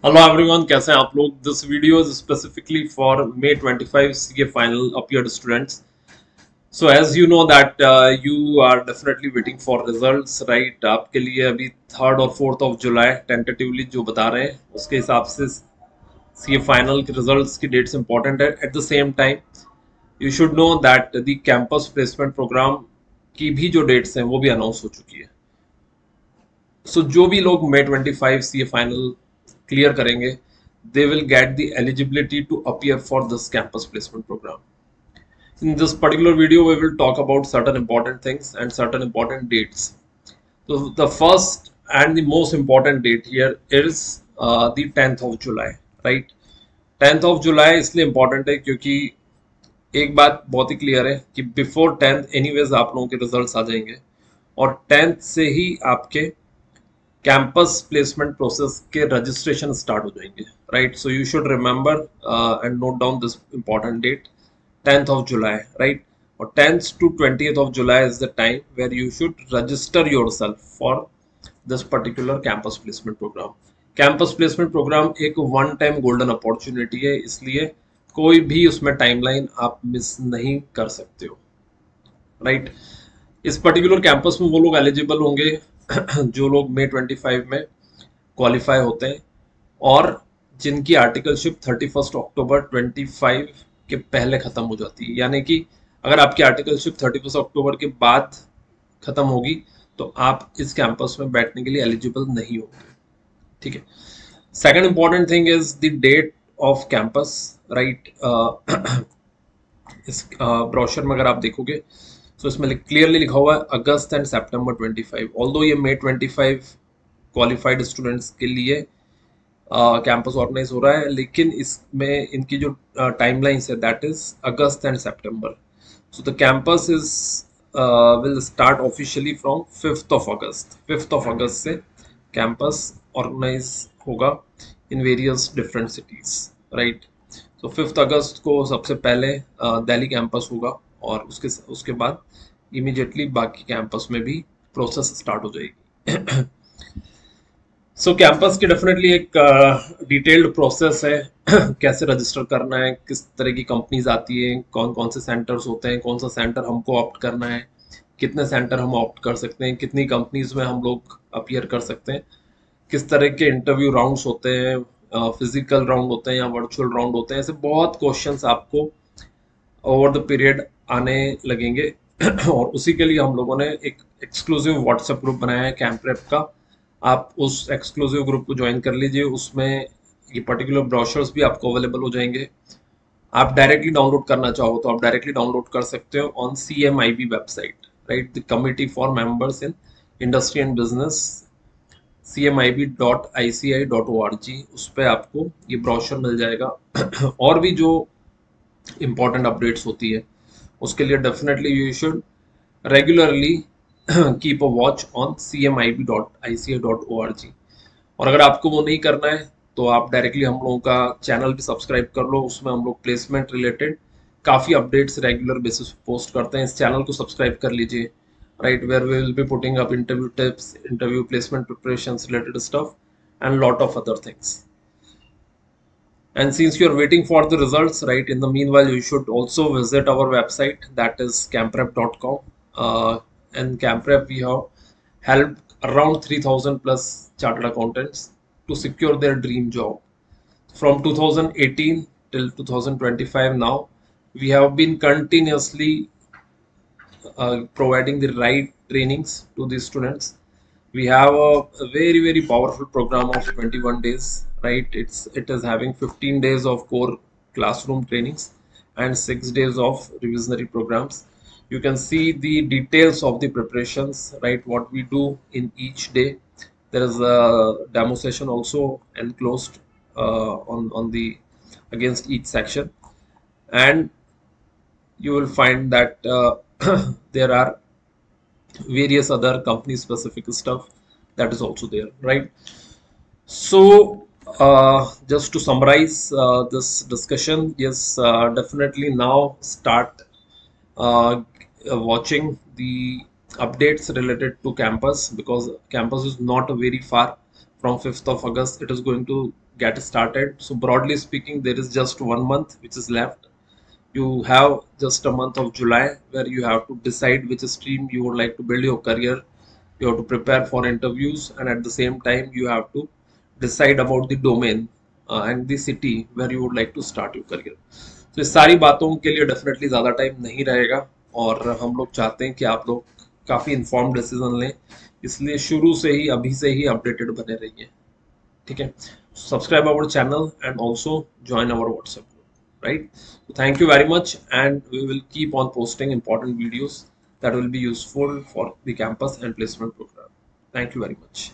Hello everyone, कैसे हैं आप लोग। This video is specifically for May 25 CA final appeared students. So as you know that you are definitely waiting for results, right. आपके लिए अभी 3rd और 4th of July tentatively जो बता रहे हैं उसके हिसाब से CA फाइनल के रिजल्ट्स की डेट्स इंपॉर्टेंट है. At the same time you should know that the campus placement program की भी जो डेट्स हैं वो भी अनाउंस हो चुकी है. जो भी लोग May 25 CA फाइनल क्लियर करेंगे, they will get the eligibility to appear for this campus placement program. In this particular video, we will talk about certain important things and certain important dates. So the first and the most important date here is the 10th of July, right? 10th of July इसलिए important है क्योंकि एक बात बहुत ही clear है कि before 10th anyways आप लोगों के रिजल्ट्स आ जाएंगे और 10th से ही आपके कैंपस प्लेसमेंट प्रोसेस के रजिस्ट्रेशन स्टार्ट हो जाएंगे, right. So you should remember and note down this important date 10th of July, right. और 10th to 20th of July is the time where you should register yourself for this particular campus placement program. Campus placement program एक one time golden opportunity है, इसलिए कोई भी उसमें timeline आप miss नहीं कर सकते हो, राइट. इस पर्टिकुलर कैंपस में वो लोग एलिजिबल होंगे जो लोग May 25 में क्वालिफाई होते हैं और जिनकी आर्टिकलशिप 31 अक्टूबर 25 के पहले खत्म हो जाती है. यानी कि अगर आपकी आर्टिकलशिप 31 अक्टूबर के बाद खत्म होगी तो आप इस कैंपस में बैठने के लिए एलिजिबल नहीं होंगे, ठीक है. Second important thing is the date of campus, right. इस ब्रोशर में अगर आप देखोगे तो इसमें क्लियरली लिखा हुआ है अगस्त एंड सितंबर 25. ऑल्दो ये May 25 क्वालिफाइड स्टूडेंट्स के लिए कैंपस ऑर्गेनाइज हो रहा है, लेकिन इसमें इनकी जो टाइमलाइंस है that is August and September. So the campus is will start officially from 5th of August. 5th of August से कैंपस ऑर्गेनाइज होगा in various different cities, right. तो 5th अगस्त को सबसे पहले दिल्ली कैंपस होगा और उसके बाद इमीडिएटली बाकी कैंपस में भी प्रोसेस स्टार्ट हो जाएगी. सो कैंपस की डेफिनेटली एक डिटेल्ड प्रोसेस है कैसे रजिस्टर करना है, किस तरह की कंपनीज आती है, कौन कौन से सेंटर्स होते हैं, कौन सा सेंटर हमको ऑप्ट करना है, कितने सेंटर हम ऑप्ट कर सकते हैं, कितनी कंपनीज में हम लोग अपीयर कर सकते हैं, किस तरह के इंटरव्यू राउंड्स होते हैं, फिजिकल राउंड होते हैं या वर्चुअल राउंड होते हैं. ऐसे बहुत क्वेश्चंस आपको ओवर द पीरियड आने लगेंगे और उसी के लिए हम लोगों ने एक एक्सक्लूसिव व्हाट्सएप ग्रुप बनाया है कैंप्रेप का. आप उस एक्सक्लूसिव ग्रुप को ज्वाइन कर लीजिए. उसमें ये पर्टिकुलर ब्रोशर्स भी आपको अवेलेबल हो जाएंगे. आप डायरेक्टली डाउनलोड करना चाहो तो आप डायरेक्टली डाउनलोड कर सकते हो on CMIB website, right. The committee for members in industry and business, cmib.ici.org. उस पर आपको ये ब्रोशर मिल जाएगा. और भी जो इम्पोर्टेंट अपडेट्स होती है उसके लिए definitely you should regularly keep a watch on cmib.ici.org. और अगर आपको वो नहीं करना है तो आप डायरेक्टली हम लोगों का चैनल भी सब्सक्राइब कर लो. उसमें हम लोग प्लेसमेंट रिलेटेड काफ़ी अपडेट्स रेगुलर बेसिस पे पोस्ट करते हैं. इस चैनल को सब्सक्राइब कर लीजिए, right, where we will be putting up interview tips, interview placement preparations related stuff and lot of other things. And since you are waiting for the results, right, in the meanwhile you should also visit our website, that is camprep.com. And camprep we have helped around 3000 plus chartered accountants to secure their dream job from 2018 till 2025. Now we have been continuously providing the right trainings to the students. We have a very powerful program of 21 days, right. It is having 15 days of core classroom trainings and 6 days of revisionary programs. You can see the details of the preparations, right, what we do in each day. There is a demo session also enclosed on the against each section, and you will find that there are various other company specific stuff that is also there, right. So just to summarize this discussion, yes, definitely now start watching the updates related to campus, because campus is not very far from 5th of August it is going to get started. So broadly speaking, there is just 1 month which is left. You have just a month of July where you have to decide which stream you would like to build your career. You have to prepare for interviews, and at the same time you have to decide about the domain and the city where you would like to start your career. तो इस सारी बातों के लिए definitely ज़्यादा time नहीं रहेगा, और हम लोग चाहते हैं कि आप लोग काफ़ी इन्फॉर्म डिसीजन लें, इसलिए शुरू से ही अभी से ही अपडेटेड बने रहिए. ठीक है, subscribe our channel and also join our WhatsApp group, right. So thank you very much, and we will keep on posting important videos that will be useful for the campus and placement program. Thank you very much.